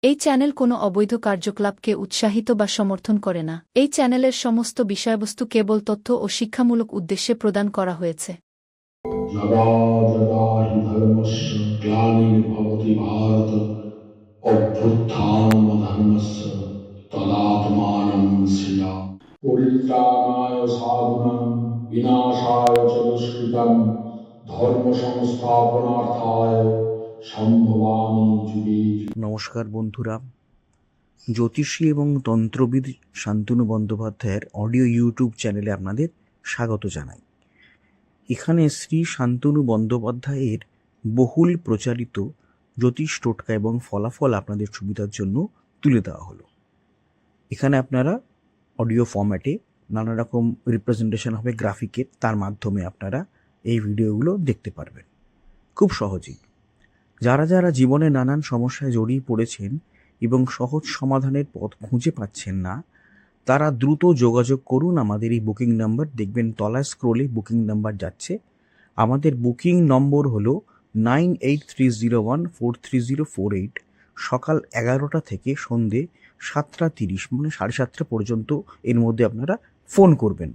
এই চ্যানেল কোনো অবৈধ কার্যকলাপকে উৎসাহিত বা সমর্থন করে না। এই চ্যানেলের সমস্ত বিষয়বস্তু কেবল তথ্য ও শিক্ষামূলক উদ্দেশ্যে প্রদান করা হয়েছে। যদা যদা হি ধর্মস্য গ্লানির্ভবতি ভারত অভ্যুত্থানমধর্মস্য তদাত্মানং সৃজামি। পরিত্রাণায় সাধুনাং বিনাশায় চ দুষ্কৃতং ধর্ম সংস্থাপনার্থায় সম্ভবামি যুগে যুগে। নমস্কার বন্ধুরা, জ্যোতিষী এবং তন্ত্রবিদ শান্তনু বন্দ্যোপাধ্যায়ের অডিও ইউটিউব চ্যানেলে আপনাদের স্বাগত জানাই। এখানে শ্রী শান্তনু বন্দ্যোপাধ্যায়ের বহুল প্রচারিত জ্যোতিষ টোটকা এবং ফলাফল আপনাদের সুবিধার জন্য তুলে দেওয়া হলো। এখানে আপনারা অডিও ফরম্যাটে নানা রকম রিপ্রেজেন্টেশন হবে গ্রাফিকের, তার মাধ্যমে আপনারা এই ভিডিওগুলো দেখতে পারবেন খুব সহজেই। যারা যারা জীবনে নানান সমস্যায় জড়িয়ে পড়েছেন এবং সহজ সমাধানের পথ খুঁজে পাচ্ছেন না, তারা দ্রুত যোগাযোগ করুন আমাদের এই বুকিং নাম্বার। দেখবেন তলায় স্ক্রোলে বুকিং নাম্বার যাচ্ছে। আমাদের বুকিং নম্বর হলো 9830143048। সকাল 11টা থেকে সন্ধে 7:30 মানে 7:30 পর্যন্ত এর মধ্যে আপনারা ফোন করবেন।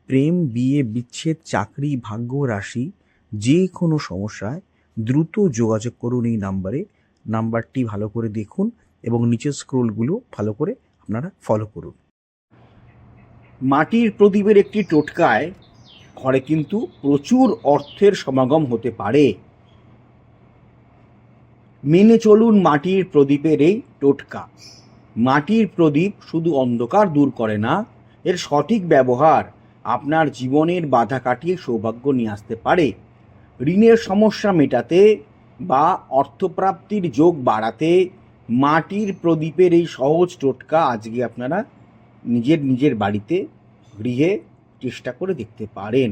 প্রেম, বিয়ে, বিচ্ছেদ, চাকরি, ভাগ্য, রাশি, যে কোনো সমস্যায় দ্রুত যোগাযোগ করুন এই নাম্বারে। নাম্বারটি ভালো করে দেখুন এবং নিচের স্ক্রোলগুলো ভালো করে আপনারা ফলো করুন। মাটির প্রদীপের একটি টোটকায় ঘরে কিন্তু প্রচুর অর্থের সমাগম হতে পারে। মেনে চলুন মাটির প্রদীপের এই টোটকা। মাটির প্রদীপ শুধু অন্ধকার দূর করে না, এর সঠিক ব্যবহার আপনার জীবনের বাধা কাটিয়ে সৌভাগ্য নিয়ে আসতে পারে। ঋণের সমস্যা মেটাতে বা অর্থপ্রাপ্তির যোগ বাড়াতে মাটির প্রদীপের এই সহজ টোটকা আজকে আপনারা নিজের বাড়িতে গৃহে চেষ্টা করে দেখতে পারেন।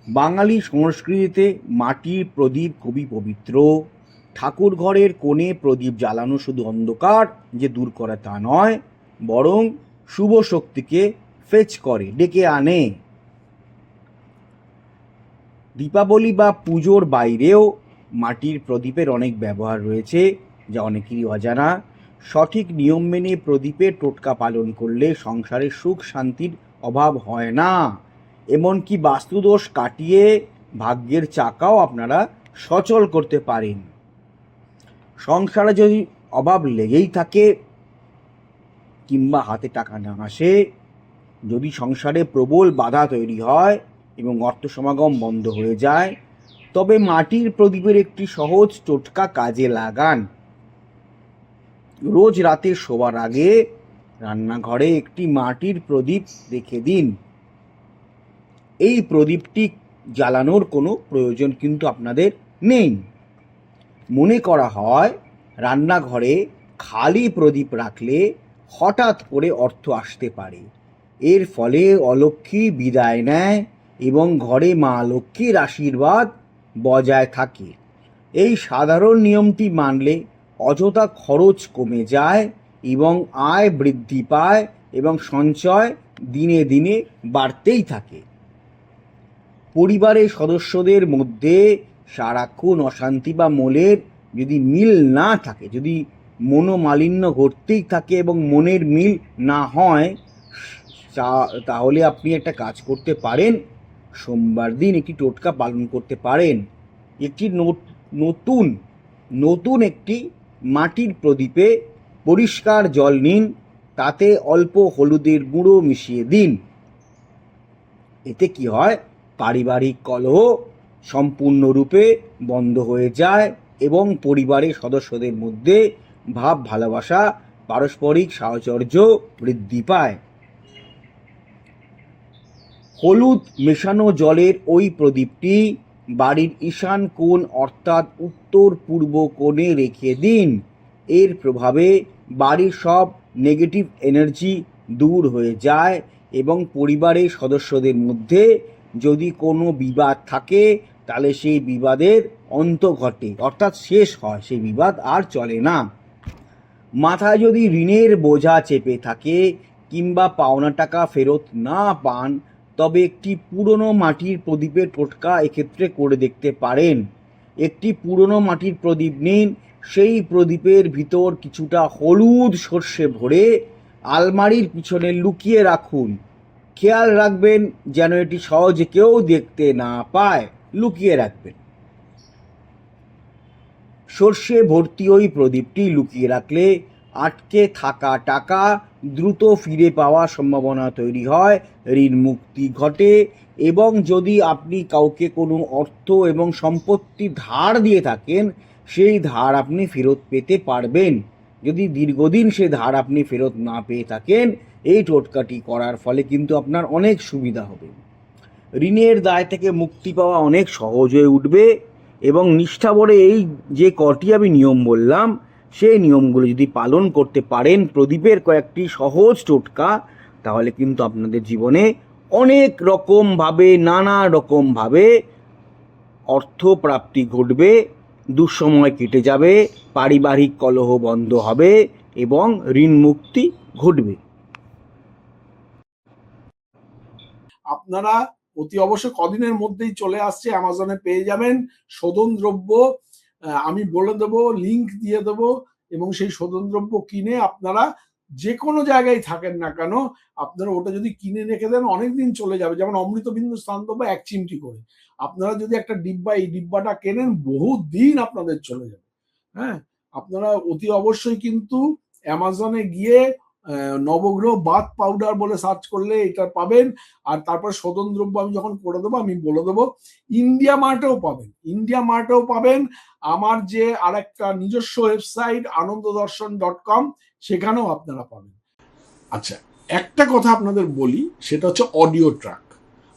বাঙালি সংস্কৃতিতে মাটির প্রদীপ খুবই পবিত্র। ঠাকুর ঘরের কোণে প্রদীপ জ্বালানো শুধু অন্ধকার যে দূর করে তা নয়, বরং শুভ শক্তিকে ফেচ করে, ডেকে আনে। দীপাবলি বা পুজোর বাইরেও মাটির প্রদীপের অনেক ব্যবহার রয়েছে, যা অনেকেরই অজানা। সঠিক নিয়ম মেনে প্রদীপের টোটকা পালন করলে সংসারে সুখ শান্তির অভাব হয় না। এমনকি বাস্তুদোষ কাটিয়ে ভাগ্যের চাকাও আপনারা সচল করতে পারেন। সংসারে যদি অভাব লেগেই থাকে কিংবা হাতে টাকা না আসে, যদি সংসারে প্রবল বাধা তৈরি হয় এবং অর্থ সমাগম বন্ধ হয়ে যায়, তবে মাটির প্রদীপের একটি সহজ টোটকা কাজে লাগান। রোজ রাতে শোবার আগে রান্নাঘরে একটি মাটির প্রদীপ রেখে দিন। এই প্রদীপটি জ্বালানোর কোনো প্রয়োজন কিন্তু আপনাদের নেই। মনে করা হয় রান্নাঘরে খালি প্রদীপ রাখলে হঠাৎ করে অর্থ আসতে পারে। এর ফলে অলক্ষ্মী বিদায় নেয় এবং ঘরে মা লক্ষ্মীর আশীর্বাদ বজায় থাকে। এই সাধারণ নিয়মটি মানলে অযথা খরচ কমে যায় এবং আয় বৃদ্ধি পায় এবং সঞ্চয় দিনে দিনে বাড়তেই থাকে। পরিবারের সদস্যদের মধ্যে সারাক্ষণ অশান্তি বা মনের যদি মিল না থাকে, যদি মনোমালিন্য ঘটতেই থাকে এবং মনের মিল না হয়, তাহলে আপনি একটা কাজ করতে পারেন। সোমবার দিন একটি টোটকা পালন করতে পারেন। একটি নতুন একটি মাটির প্রদীপে পরিষ্কার জল নিন, তাতে অল্প হলুদের গুঁড়ো মিশিয়ে দিন। এতে কি হয়, পারিবারিক কলহ সম্পূর্ণরূপে বন্ধ হয়ে যায় এবং পরিবারের সদস্যদের মধ্যে ভাব ভালোবাসা, পারস্পরিক সাহচর্য বৃদ্ধি পায়। হলুদ মেশানো জলের ওই প্রদীপটি বাড়ির ঈশান কোণ অর্থাৎ উত্তর পূর্ব কোণে রেখে দিন। এর প্রভাবে বাড়ির সব নেগেটিভ এনার্জি দূর হয়ে যায় এবং পরিবারের সদস্যদের মধ্যে যদি কোনো বিবাদ থাকে তাহলে সেই বিবাদের অন্ত ঘটে, অর্থাৎ শেষ হয়, সেই বিবাদ আর চলে না। মাথায় যদি ঋণের বোঝা চেপে থাকে কিংবা পাওনা টাকা ফেরত না পান, তবে একটি পুরনো মাটির প্রদীপের টোটকা এক্ষেত্রে করে দেখতে পারেন। একটি পুরনো মাটির প্রদীপ নিন, সেই প্রদীপের ভিতর কিছুটা হলুদ সর্ষে ভরে আলমারির পিছনে লুকিয়ে রাখুন। খেয়াল রাখবেন যেন এটি সহজে কেউ দেখতে না পায়, লুকিয়ে রাখবেন। সর্ষে ভর্তি ওই প্রদীপটি লুকিয়ে রাখলে আটকে থাকা টাকা দ্রুত ফিরে পাওয়ার সম্ভাবনা তৈরি হয়, ঋণ মুক্তি ঘটে, এবং যদি আপনি কাউকে কোনো অর্থ এবং সম্পত্তি ধার দিয়ে থাকেন, সেই ধার আপনি ফেরত পেতে পারবেন। যদি দীর্ঘদিন সে ধার আপনি ফেরত না পেয়ে থাকেন, এই টোটকাটি করার ফলে কিন্তু আপনার অনেক সুবিধা হবে। ঋণের দায় থেকে মুক্তি পাওয়া অনেক সহজ হয়ে উঠবে, এবং নিষ্ঠাভরে এই যে কটি আমি নিয়ম বললাম, সেই নিয়মগুলো যদি পালন করতে পারেন, প্রদীপের কয়েকটি সহজ টোটকা, তাহলে কিন্তু আপনাদের জীবনে অনেক রকমভাবে, নানা রকমভাবে অর্থপ্রাপ্তি ঘটবে, দুঃসময় কেটে যাবে, পারিবারিক কলহ বন্ধ হবে এবং ঋণ মুক্তি ঘটবে। আপনারা অতি অবশ্য কদিনের মধ্যেই চলে আসছে, অ্যামাজনে পেয়ে যাবেন শোধন দ্রব্য। আমি বলে দেবো, লিংক দিয়ে দেবো, এবং সেই শোধন দ্রব্য কিনে আপনারা যে কোনো জায়গায় থাকেন না কেন, আপনারা ওটা যদি কিনে রেখে দেন অনেকদিন চলে যাবে। যেমন অমৃতবিন্দু স্থানদ্রব্য 1 চিমটি করে, আপনারা যদি একটা ডিব্বা, এই ডিব্বাটা কেনেন, বহু দিন আপনাদের চলে যাবে। হ্যাঁ, আপনারা অতি অবশ্যই কিন্তু অ্যামাজনে গিয়ে নবগ্রহ বাথ পাউডার বলে সার্চ করলে এটা পাবেন। আর তারপর শোধন দ্রব্য আমি যখন করে দেবো, আমি বলে দেবো, ইন্ডিয়া মার্টেও পাবেন, ইন্ডিয়া মার্টেও পাবেন। আমার যে আরেকটা নিজস্ব ওয়েবসাইট ananddarshan.com, সেখানেও আপনারা পাবেন। আচ্ছা, একটা কথা আপনাদের বলি, সেটা হচ্ছে অডিও ট্র্যাক।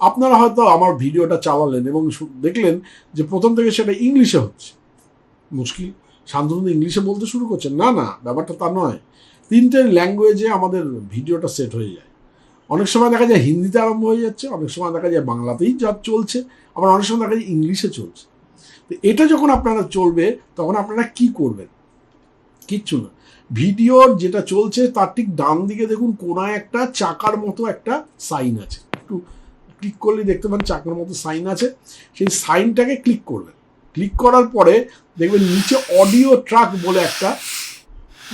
আপনারা হয়তো আমার ভিডিওটা চালালেন এবং দেখলেন যে প্রথম থেকে সেটা ইংলিশে হচ্ছে। মুশকিল, শান্তনু ইংলিশে বলতে শুরু করছেন। না না, ব্যাপারটা তা নয়। 3টে ল্যাঙ্গুয়েজে আমাদের ভিডিওটা সেট হয়ে যায়। অনেক সময় দেখা যায় হিন্দিতে আরম্ভ হয়ে যাচ্ছে, অনেক সময় দেখা যায় বাংলাতেই যা চলছে, আবার অনেক সময় দেখা যায় ইংলিশে চলছে। তো এটা যখন আপনারা চলবে, তখন আপনারা কি করবেন? কিচ্ছু না, ভিডিওর যেটা চলছে তার ঠিক ডান দিকে দেখুন কোনায় একটা চাকার মতো একটা সাইন আছে, একটু ক্লিক করলে দেখতে পান চাকার মতো সাইন আছে। সেই সাইনটাকে ক্লিক করবেন। ক্লিক করার পরে দেখবেন নিচে অডিও ট্র্যাক বলে একটা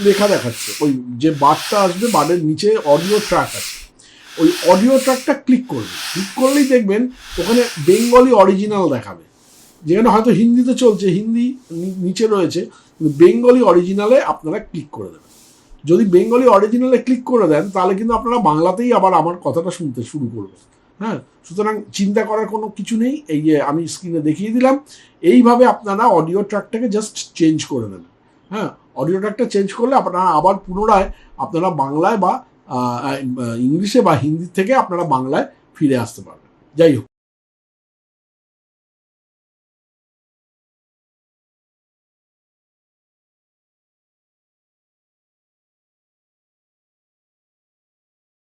লেখা দেখাচ্ছে। ওই যে বারটা আসবে, বারের নিচে অডিও ট্র্যাক আছে, ওই অডিও ট্র্যাকটা ক্লিক করবেন। ক্লিক করলেই দেখবেন ওখানে বেঙ্গলি অরিজিনাল দেখাবে, যেখানে হয়তো হিন্দিতে চলছে, হিন্দি নিচে রয়েছে, কিন্তু বেঙ্গলি অরিজিনালে আপনারা ক্লিক করে দেবেন। যদি বেঙ্গলি অরিজিনালে ক্লিক করে দেন, তাহলে কিন্তু আপনারা বাংলাতেই আবার আমার কথাটা শুনতে শুরু করবেন। হ্যাঁ, সুতরাং চিন্তা করার কোনো কিছু নেই। এই যে আমি স্ক্রিনে দেখিয়ে দিলাম, এইভাবে আপনারা অডিও ট্র্যাকটাকে জাস্ট চেঞ্জ করে নেবেন। হ্যাঁ, অডিও ট্র্যাকটা চেঞ্জ করলে আপনারা আবার পুনরায় আপনারা বাংলায় বা ইংলিশে বা হিন্দি থেকে আপনারা বাংলায় ফিরে আসতে পারবেন। যাই হোক।